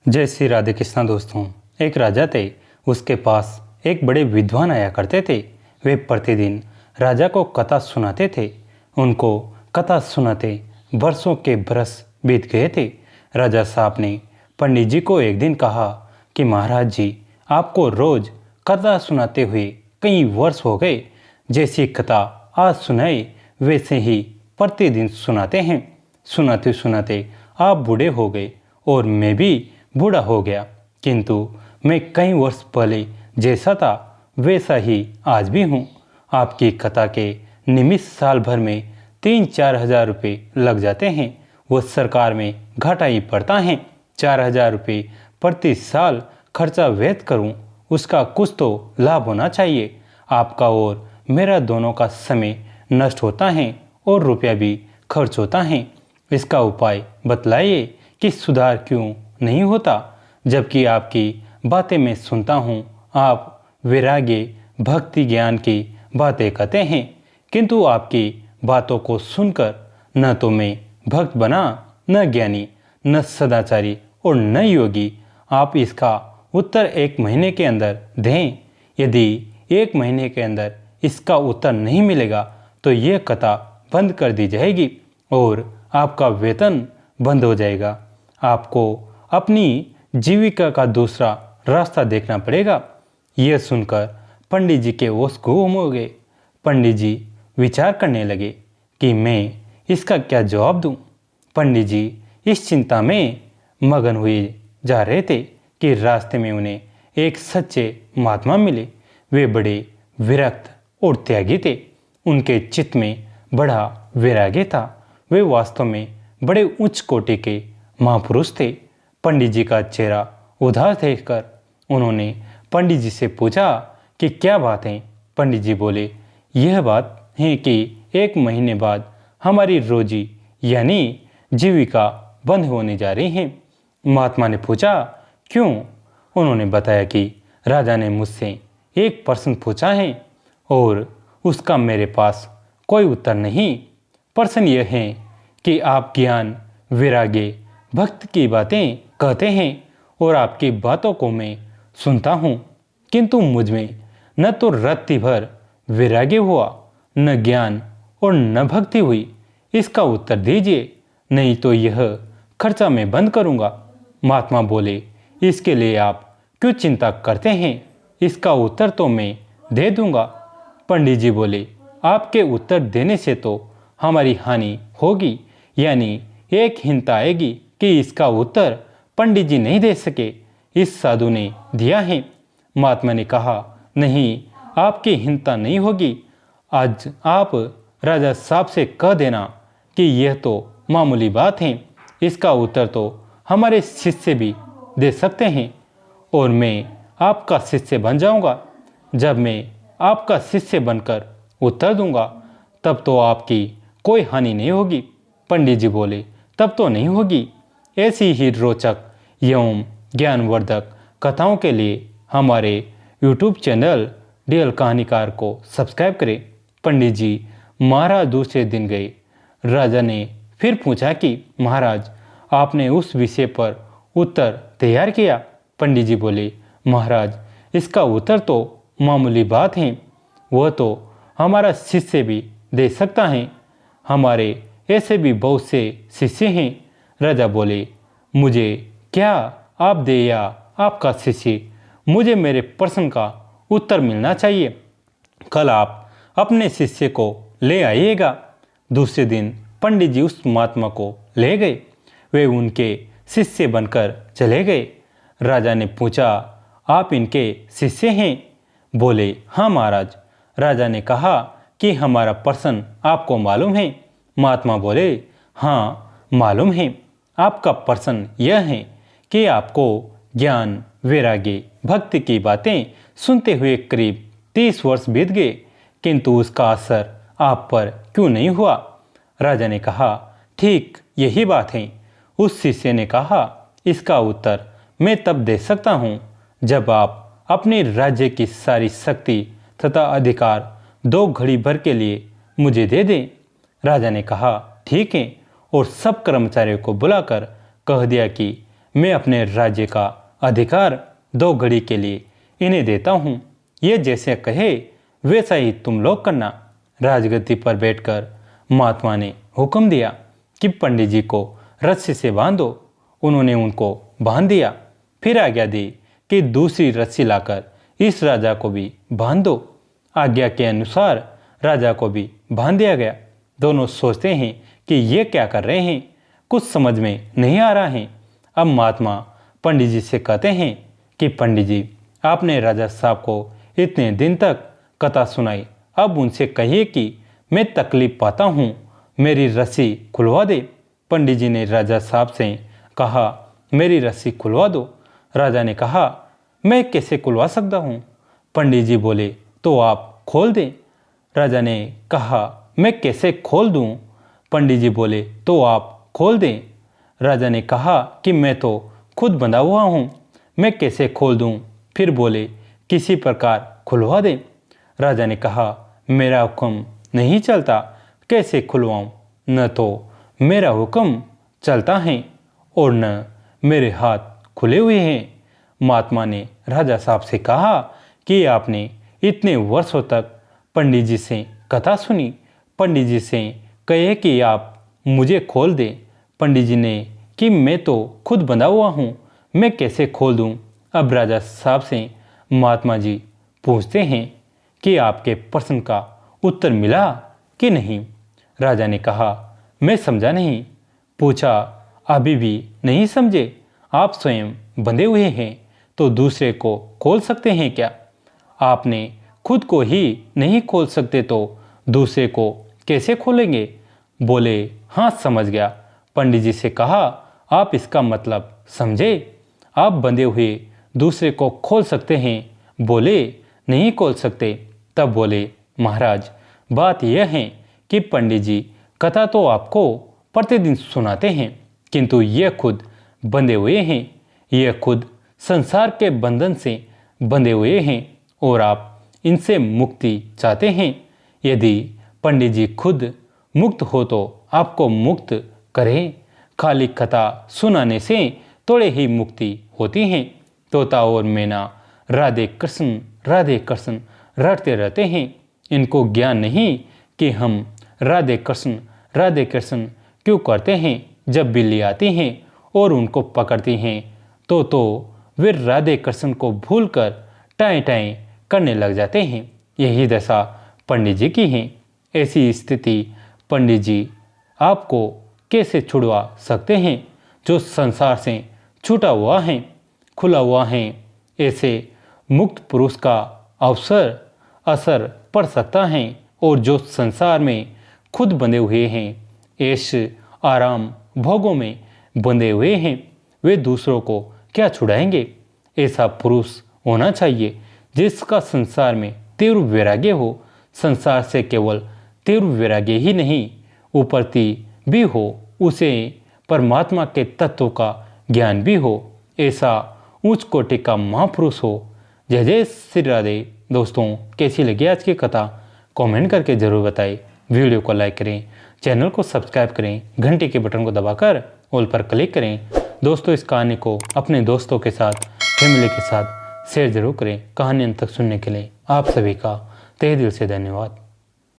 जय श्री राधे कृष्णा दोस्तों। एक राजा थे, उसके पास एक बड़े विद्वान आया करते थे। वे प्रतिदिन राजा को कथा सुनाते थे। उनको कथा सुनाते वर्षों के बरस बीत गए थे। राजा साहब ने पंडित जी को एक दिन कहा कि महाराज जी, आपको रोज कथा सुनाते हुए कई वर्ष हो गए। जैसी कथा आज सुनाई वैसे ही प्रतिदिन सुनाते हैं। सुनाते सुनाते आप बूढ़े हो गए और मैं भी बूढ़ा हो गया, किंतु मैं कई वर्ष पहले जैसा था वैसा ही आज भी हूँ। आपकी कथा के निमित्त साल भर में 3-4 हज़ार रुपये लग जाते हैं। वो सरकार में घाटा ही पड़ता है। 4 हज़ार रुपये प्रति साल खर्चा व्यर्थ करूँ, उसका कुछ तो लाभ होना चाहिए। आपका और मेरा दोनों का समय नष्ट होता है और रुपया भी खर्च होता है। इसका उपाय बतलाइए कि सुधार क्यों नहीं होता। जबकि आपकी बातें मैं सुनता हूँ, आप वैराग्य भक्ति ज्ञान की बातें कहते हैं, किंतु आपकी बातों को सुनकर न तो मैं भक्त बना, न ज्ञानी, न सदाचारी और न योगी। आप इसका उत्तर 1 महीने के अंदर दें। यदि 1 महीने के अंदर इसका उत्तर नहीं मिलेगा तो यह कथा बंद कर दी जाएगी और आपका वेतन बंद हो जाएगा। आपको अपनी जीविका का दूसरा रास्ता देखना पड़ेगा। यह सुनकर पंडित जी के होश गुम हो गए। पंडित जी विचार करने लगे कि मैं इसका क्या जवाब दूं। पंडित जी इस चिंता में मगन हुए जा रहे थे कि रास्ते में उन्हें एक सच्चे महात्मा मिले। वे बड़े विरक्त और त्यागी थे। उनके चित्त में बड़ा वैराग्य था। वे वास्तव में बड़े उच्च कोटि के महापुरुष थे। पंडित जी का चेहरा उदास देखकर उन्होंने पंडित जी से पूछा कि क्या बात है। पंडित जी बोले, यह बात है कि 1 महीने बाद हमारी रोजी यानी जीविका बंद होने जा रही है। महात्मा ने पूछा, क्यों? उन्होंने बताया कि राजा ने मुझसे एक प्रश्न पूछा है और उसका मेरे पास कोई उत्तर नहीं। प्रश्न यह है कि आप ज्ञान वैराग्य भक्त की बातें कहते हैं और आपकी बातों को मैं सुनता हूँ, किंतु मुझ में न तो रत्ती भर वैराग्य हुआ, न ज्ञान और न भक्ति हुई। इसका उत्तर दीजिए, नहीं तो यह खर्चा मैं बंद करूँगा। महात्मा बोले, इसके लिए आप क्यों चिंता करते हैं? इसका उत्तर तो मैं दे दूँगा। पंडित जी बोले, आपके उत्तर देने से तो हमारी हानि होगी, यानी एक हिंसा आएगी कि इसका उत्तर पंडित जी नहीं दे सके, इस साधु ने दिया है। महात्मा ने कहा, नहीं, आपकी हिंसा नहीं होगी। आज आप राजा साहब से कह देना कि यह तो मामूली बात है। इसका उत्तर तो हमारे शिष्य भी दे सकते हैं और मैं आपका शिष्य बन जाऊंगा। जब मैं आपका शिष्य बनकर उत्तर दूंगा तब तो आपकी कोई हानि नहीं होगी। पंडित जी बोले, तब तो नहीं होगी। ऐसी ही रोचक एवं ज्ञानवर्धक कथाओं के लिए हमारे YouTube चैनल डीएल कहानीकार को सब्सक्राइब करें। पंडित जी महाराज दूसरे दिन गए। राजा ने फिर पूछा कि महाराज, आपने उस विषय पर उत्तर तैयार किया? पंडित जी बोले, महाराज, इसका उत्तर तो मामूली बात है। वह तो हमारा शिष्य भी दे सकता है। हमारे ऐसे भी बहुत से शिष्य हैं। राजा बोले, मुझे क्या आप दे या आपका शिष्य, मुझे मेरे प्रश्न का उत्तर मिलना चाहिए। कल आप अपने शिष्य को ले आइएगा। दूसरे दिन पंडित जी उस महात्मा को ले गए। वे उनके शिष्य बनकर चले गए। राजा ने पूछा, आप इनके शिष्य हैं? बोले, हाँ महाराज। राजा ने कहा कि हमारा प्रश्न आपको मालूम है? महात्मा बोले, हाँ मालूम है। आपका प्रश्न यह है कि आपको ज्ञान वैराग्य भक्ति की बातें सुनते हुए करीब 30 वर्ष बीत गए, किंतु उसका असर आप पर क्यों नहीं हुआ? राजा ने कहा, ठीक यही बात है। उस शिष्य ने कहा, इसका उत्तर मैं तब दे सकता हूँ जब आप अपने राज्य की सारी शक्ति तथा अधिकार 2 घड़ी भर के लिए मुझे दे दें। राजा ने कहा, ठीक है, और सब कर्मचारियों को बुलाकर कह दिया कि मैं अपने राज्य का अधिकार 2 घड़ी के लिए इन्हें देता हूँ। ये जैसे कहे वैसा ही तुम लोग करना। राजगद्दी पर बैठकर महात्मा ने हुक्म दिया कि पंडित जी को रस्सी से बांधो। उन्होंने उनको बांध दिया। फिर आज्ञा दी कि दूसरी रस्सी लाकर इस राजा को भी बांध दो। आज्ञा के अनुसार राजा को भी बांध दिया गया। दोनों सोचते हैं कि ये क्या कर रहे हैं, कुछ समझ में नहीं आ रहा है। अब महात्मा पंडित जी से कहते हैं कि पंडित जी, आपने राजा साहब को इतने दिन तक कथा सुनाई, अब उनसे कहिए कि मैं तकलीफ पाता हूँ, मेरी रस्सी खुलवा दे। पंडित जी ने राजा साहब से कहा, मेरी रस्सी खुलवा दो। राजा ने कहा, मैं कैसे खुलवा सकता हूँ? पंडित जी बोले, तो आप खोल दें। राजा ने कहा, मैं कैसे खोल दूँ? पंडित जी बोले, तो आप खोल दें। राजा ने कहा कि मैं तो खुद बंधा हुआ हूँ, मैं कैसे खोल दूँ? फिर बोले, किसी प्रकार खुलवा दें। राजा ने कहा, मेरा हुक्म नहीं चलता, कैसे खुलवाऊँ? न तो मेरा हुक्म चलता है और न मेरे हाथ खुले हुए हैं। महात्मा ने राजा साहब से कहा कि आपने इतने वर्षों तक पंडित जी से कथा सुनी, पंडित जी से कहे कि आप मुझे खोल दें। पंडित जी ने कि मैं तो खुद बंधा हुआ हूँ, मैं कैसे खोल दूँ? अब राजा साहब से महात्मा जी पूछते हैं कि आपके प्रश्न का उत्तर मिला कि नहीं? राजा ने कहा, मैं समझा नहीं। पूछा, अभी भी नहीं समझे? आप स्वयं बंधे हुए हैं तो दूसरे को खोल सकते हैं क्या? आपने खुद को ही नहीं खोल सकते तो दूसरे को कैसे खोलेंगे? बोले, हाँ समझ गया। पंडित जी से कहा, आप इसका मतलब समझे? आप बंधे हुए दूसरे को खोल सकते हैं? बोले, नहीं खोल सकते। तब बोले, महाराज, बात यह है कि पंडित जी कथा तो आपको प्रतिदिन सुनाते हैं, किंतु ये खुद बंधे हुए हैं, ये खुद संसार के बंधन से बंधे हुए हैं और आप इनसे मुक्ति चाहते हैं। यदि पंडित जी खुद मुक्त हो तो आपको मुक्त करें। खाली कथा सुनाने से थोड़े ही मुक्ति होती है। तोता और मैना राधे कृष्ण रटते रहते हैं। इनको ज्ञान नहीं कि हम राधे कृष्ण क्यों करते हैं। जब बिल्ली आती हैं और उनको पकड़ती हैं तो वे राधे कृष्ण को भूलकर टाएं टाएं करने लग जाते हैं। यही दशा पंडित जी की है। ऐसी स्थिति पंडित जी आपको कैसे छुड़वा सकते हैं? जो संसार से छूटा हुआ है, खुला हुआ है, ऐसे मुक्त पुरुष का असर पड़ सकता है। और जो संसार में खुद बंधे हुए हैं, ऐश आराम भोगों में बंधे हुए हैं, वे दूसरों को क्या छुड़ाएंगे? ऐसा पुरुष होना चाहिए जिसका संसार में तीव्र वैराग्य हो। संसार से केवल तीव्र वैराग्य ही नहीं, उपरती भी हो, उसे परमात्मा के तत्व का ज्ञान भी हो। ऐसा उच्च कोटि का महापुरुष हो। जय जय श्री राधे। दोस्तों, कैसी लगी आज की कथा? कमेंट करके जरूर बताएं। वीडियो को लाइक करें, चैनल को सब्सक्राइब करें, घंटे के बटन को दबाकर ऑल पर क्लिक करें। दोस्तों, इस कहानी को अपने दोस्तों के साथ, फैमिली के साथ शेयर जरूर करें। कहानी अंत तक सुनने के लिए आप सभी का तहे दिल से धन्यवाद।